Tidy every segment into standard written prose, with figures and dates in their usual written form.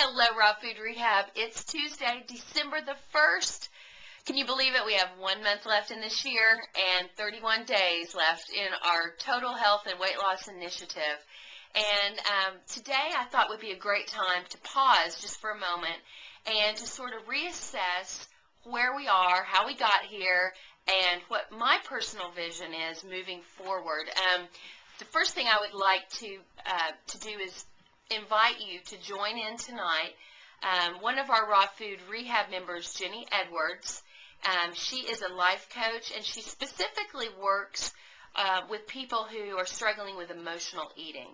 Hello, Raw Food Rehab. It's Tuesday, December the 1st. Can you believe it? We have 1 month left in this year and 31 days left in our total health and weight loss initiative. And today I thought would be a great time to pause just for a moment and to sort of reassess where we are, how we got here, and what my personal vision is moving forward. The first thing I would like to do is invite you to join in tonight. One of our Raw Food Rehab members, Jenny Edwards, she is a life coach, and she specifically works with people who are struggling with emotional eating.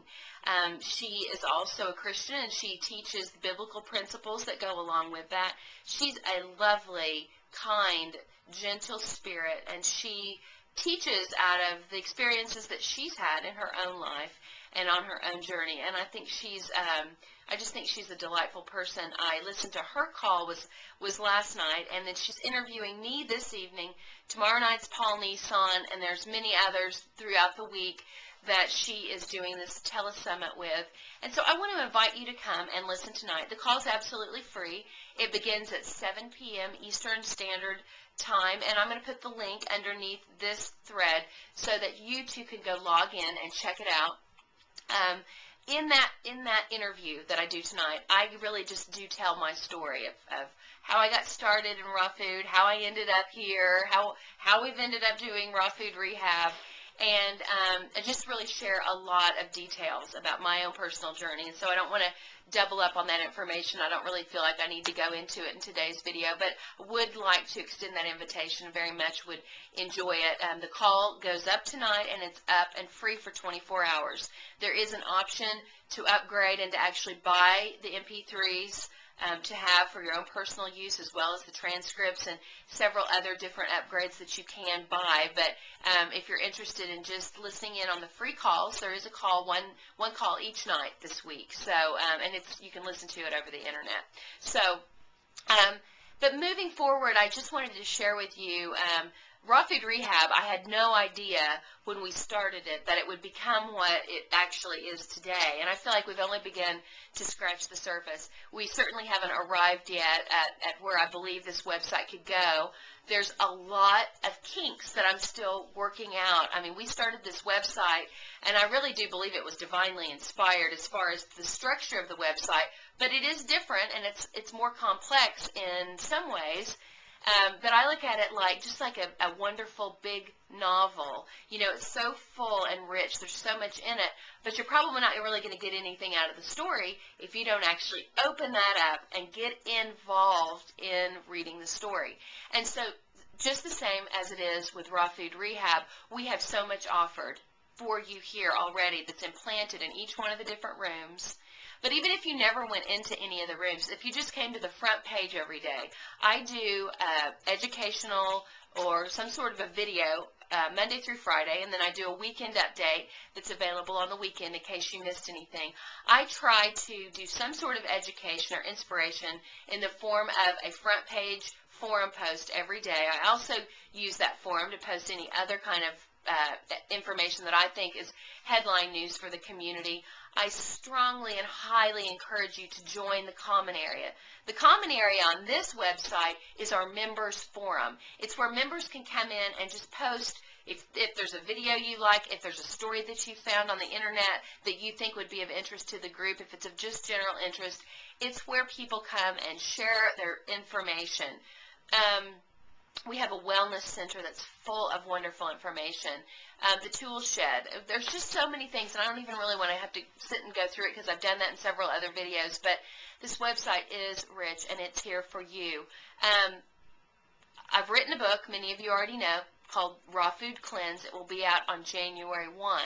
She is also a Christian, and she teaches biblical principles that go along with that. She's a lovely, kind, gentle spirit, and she teaches out of the experiences that she's had in her own life and on her own journey. And I think I just think she's a delightful person. I listened to her call was last night, and then she's interviewing me this evening. Tomorrow night's Paul Nissan, and there's many others throughout the week that she is doing this telesummit with. And so I want to invite you to come and listen tonight. The call is absolutely free. It begins at 7 p.m. Eastern Standard Time, and I'm going to put the link underneath this thread so that you too can go log in and check it out. In that interview that I do tonight, I really just do tell my story of how I got started in raw food, how I ended up here, how we've ended up doing raw food rehab, and I just really share a lot of details about my own personal journey. And so I don't want to double up on that information. I don't really feel like I need to go into it in today's video, but would like to extend that invitation. Very much would enjoy it. The call goes up tonight, and it's up and free for 24 hours. There is an option to upgrade and to actually buy the MP3s to have for your own personal use, as well as the transcripts and several other different upgrades that you can buy. But if you're interested in just listening in on the free calls, there is a call, one call each night this week. So and you can listen to it over the internet. So but moving forward, I just wanted to share with you Raw Food Rehab. I had no idea when we started it that it would become what it actually is today, and I feel like we've only begun to scratch the surface. We certainly haven't arrived yet at where I believe this website could go. There's a lot of kinks that I'm still working out. I mean, we started this website, and I really do believe it was divinely inspired as far as the structure of the website, but it is different, and it's more complex in some ways. But I look at it like just like a wonderful big novel. You know, it's so full and rich. There's so much in it, but you're probably not really going to get anything out of the story if you don't actually open that up and get involved in reading the story. And so just the same as it is with Raw Food Rehab, we have so much offered for you here already that's implanted in each one of the different rooms. But even if you never went into any of the rooms, if you just came to the front page every day, I do educational or some sort of a video Monday through Friday, and then I do a weekend update that's available on the weekend in case you missed anything. I try to do some sort of education or inspiration in the form of a front page forum post every day. I also use that forum to post any other kind of information that I think is headline news for the community. I strongly and highly encourage you to join the common area. The common area on this website is our members forum. It's where members can come in and just post if there's a video you like, if there's a story that you found on the internet that you think would be of interest to the group, if it's of just general interest. It's where people come and share their information. We have a wellness center that's full of wonderful information. The tool shed. There's just so many things, and I don't even really want to have to sit and go through it because I've done that in several other videos. But this website is rich, and it's here for you. I've written a book, many of you already know, called Raw Food Cleanse. It will be out on January 1.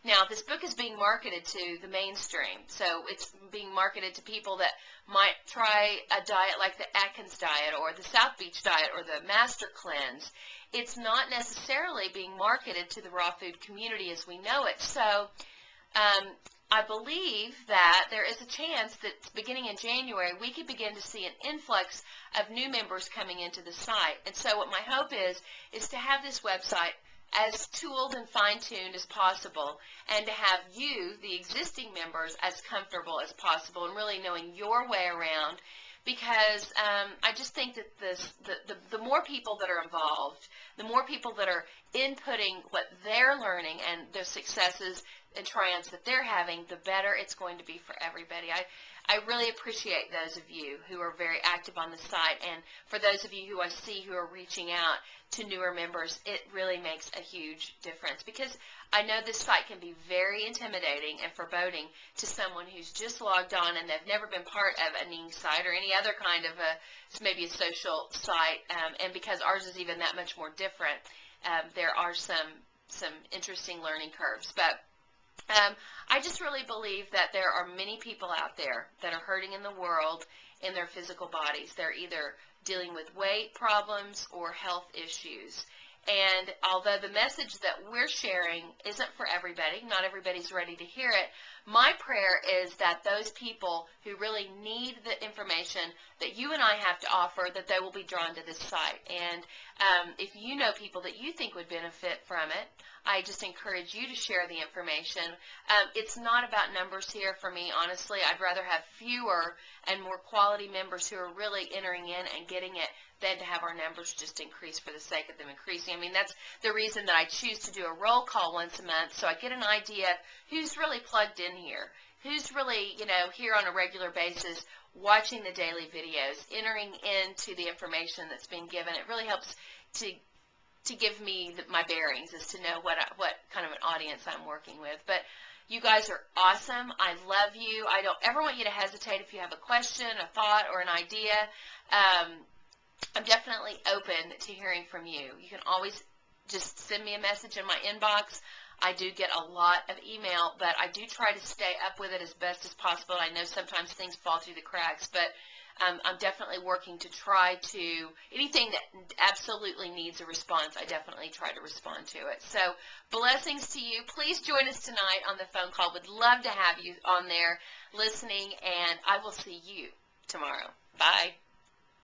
Now, this book is being marketed to the mainstream, so it's being marketed to people that might try a diet like the Atkins diet or the South Beach diet or the Master Cleanse. It's not necessarily being marketed to the raw food community as we know it. So I believe that there is a chance that beginning in January, we could begin to see an influx of new members coming into the site. And so what my hope is to have this website as tooled and fine-tuned as possible, and to have you, the existing members, as comfortable as possible and really knowing your way around, because I just think that the more people that are involved, the more people that are inputting what they're learning and their successes and triumphs that they're having, the better it's going to be for everybody. I really appreciate those of you who are very active on the site, and for those of you who I see who are reaching out to newer members, it really makes a huge difference, because I know this site can be very intimidating and foreboding to someone who's just logged on and they've never been part of a Ning site or any other kind of maybe a social site, and because ours is even that much more different, there are some interesting learning curves. But I just really believe that there are many people out there that are hurting in the world in their physical bodies. They're either dealing with weight problems or health issues. And although the message that we're sharing isn't for everybody, not everybody's ready to hear it, my prayer is that those people who really need the information that you and I have to offer, that they will be drawn to this site. And if you know people that you think would benefit from it, I just encourage you to share the information. It's not about numbers here for me, honestly. I'd rather have fewer and more quality members who are really entering in and getting it than to have our numbers just increase for the sake of them increasing. I mean, that's the reason that I choose to do a roll call once a month, so I get an idea of who's really plugged in here, who's really, here on a regular basis, watching the daily videos, entering into the information that's being given. It really helps to give me my bearings as to know what kind of an audience I'm working with. But you guys are awesome. I love you. I don't ever want you to hesitate if you have a question, a thought, or an idea. I'm definitely open to hearing from you. You can always just send me a message in my inbox. I do get a lot of email, but I do try to stay up with it as best as possible. I know sometimes things fall through the cracks, but I'm definitely working to try to, anything that absolutely needs a response, I definitely try to respond to it. So blessings to you. Please join us tonight on the phone call. Would love to have you on there listening, and I will see you tomorrow. Bye.